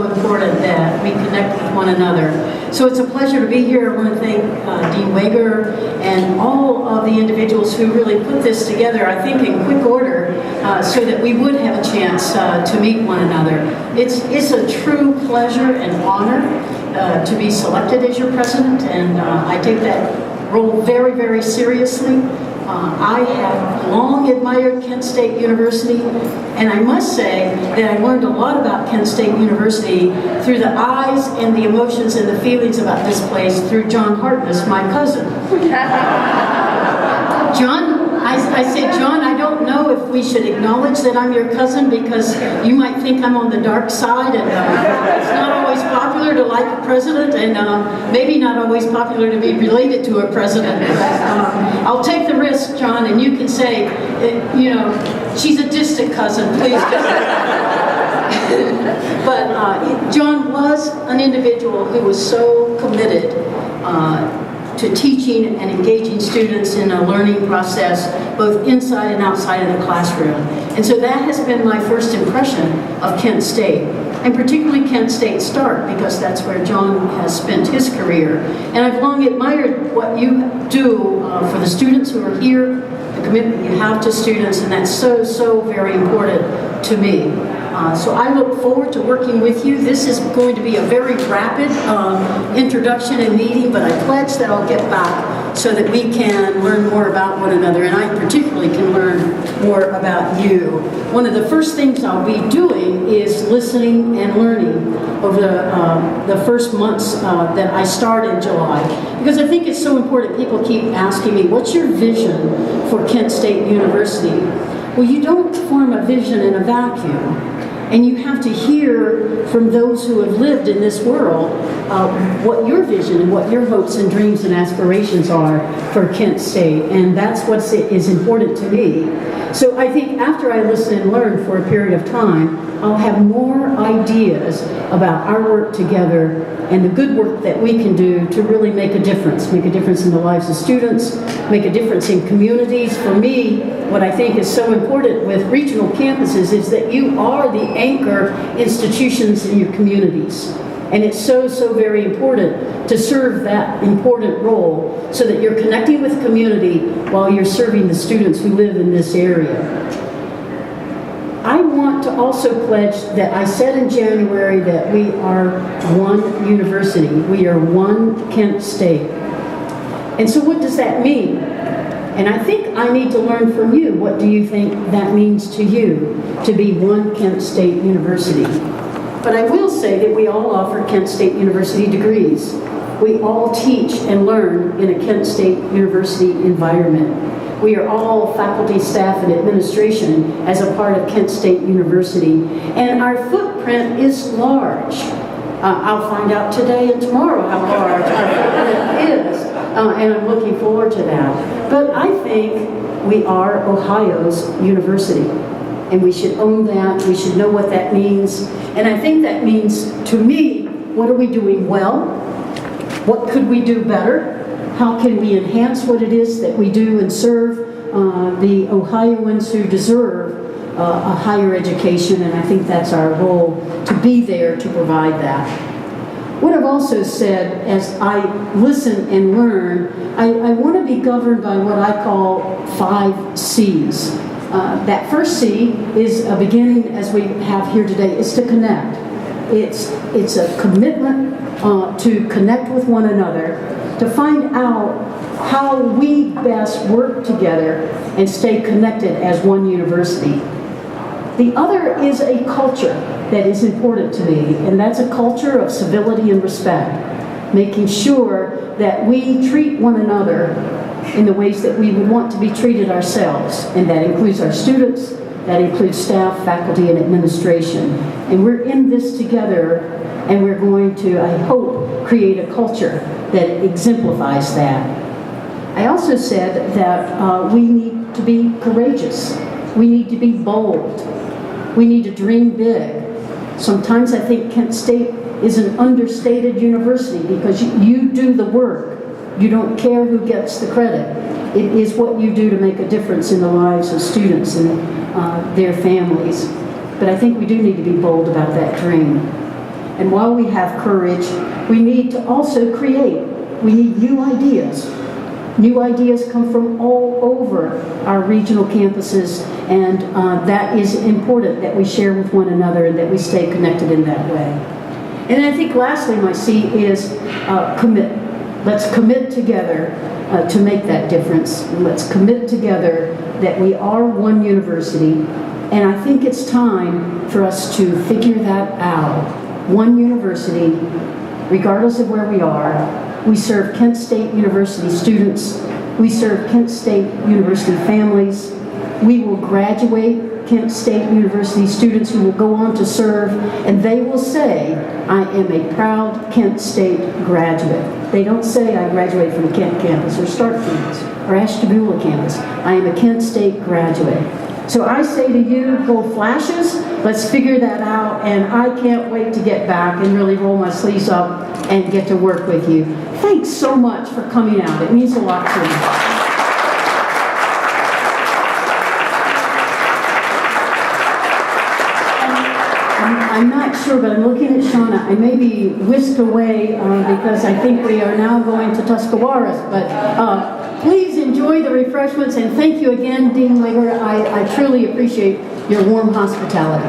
important that we connect with one another. So it's a pleasure to be here. I want to thank Dean Wager and all of the individuals who really put this together, I think in quick order, so that we would have a chance to meet one another. It's a true pleasure and honor to be selected as your president, and I take that role very, very seriously. I have long admired Kent State University, and I must say that I learned a lot about Kent State University through the eyes and the emotions and the feelings about this place through John Hartness, my cousin. John, I said, John, I don't know if we should acknowledge that I'm your cousin because you might think I'm on the dark side, and it's not always popular to like a president, and maybe not always popular to be related to a president. I'll take the risk, John, and you can say, you know, she's a distant cousin, please just. But John was an individual who was so committed to teaching and engaging students in a learning process, both inside and outside of the classroom. And so that has been my first impression of Kent State, and particularly Kent State Start, because that's where John has spent his career. And I've long admired what you do for the students who are here, the commitment you have to students, and that's so, so very important to me. So I look forward to working with you. This is going to be a very rapid introduction and meeting, but I pledge that I'll get back so that we can learn more about one another, and I particularly can learn more about you. One of the first things I'll be doing is listening and learning over the first months that I start in July, because I think it's so important. People keep asking me, what's your vision for Kent State University? Well, you don't form a vision in a vacuum. And you have to hear from those who have lived in this world what your vision and what your hopes and dreams and aspirations are for Kent State. And that's what is important to me. So I think after I listen and learn for a period of time, I'll have more ideas about our work together and the good work that we can do to really make a difference in the lives of students, make a difference in communities. For me, what I think is so important with regional campuses is that you are the anchor institutions in your communities. And it's so, so very important to serve that important role so that you're connecting with the community while you're serving the students who live in this area. I want to also pledge that I said in January that we are one university. We are one Kent State. And so what does that mean? And I think I need to learn from you. What do you think that means to you, to be one Kent State University? But I will say that we all offer Kent State University degrees. We all teach and learn in a Kent State University environment. We are all faculty, staff, and administration as a part of Kent State University. And our footprint is large. I'll find out today and tomorrow how large our footprint is. And I'm looking forward to that. But I think we are Ohio's university. And we should own that. We should know what that means. And I think that means, to me, what are we doing well? What could we do better? How can we enhance what it is that we do and serve the Ohioans who deserve a higher education? And I think that's our role, to be there to provide that. What I've also said as I listen and learn, I want to be governed by what I call 5 C's. That first C is a beginning, as we have here today, is to connect. It's a commitment to connect with one another, to find out how we best work together and stay connected as one university. The other is a culture that is important to me, and that's a culture of civility and respect, making sure that we treat one another in the ways that we would want to be treated ourselves, and that includes our students, that includes staff, faculty, and administration. And we're in this together, and we're going to, I hope, create a culture that exemplifies that. I also said that we need to be courageous. We need to be bold. We need to dream big. Sometimes I think Kent State is an understated university because you do the work. You don't care who gets the credit. It is what you do to make a difference in the lives of students and their families. But I think we do need to be bold about that dream. And while we have courage, we need to also create. We need new ideas. New ideas come from all over our regional campuses, and that is important that we share with one another and that we stay connected in that way. And I think lastly, my C is commit. Let's commit together to make that difference. Let's commit together that we are one university. And I think it's time for us to figure that out. One university, regardless of where we are. We serve Kent State University students. We serve Kent State University families. We will graduate Kent State University students who will go on to serve, and they will say, I am a proud Kent State graduate. They don't say I graduated from Kent campus or Stark campus or Ashtabula campus. I am a Kent State graduate. So I say to you, go Flashes, let's figure that out, and I can't wait to get back and really roll my sleeves up and get to work with you. Thanks so much for coming out. It means a lot to me. I'm not sure, but I'm looking at Shauna. I may be whisked away because I think we are now going to Tuscarawas, but please enjoy the refreshments, and thank you again, Dean Lager. I truly appreciate your warm hospitality.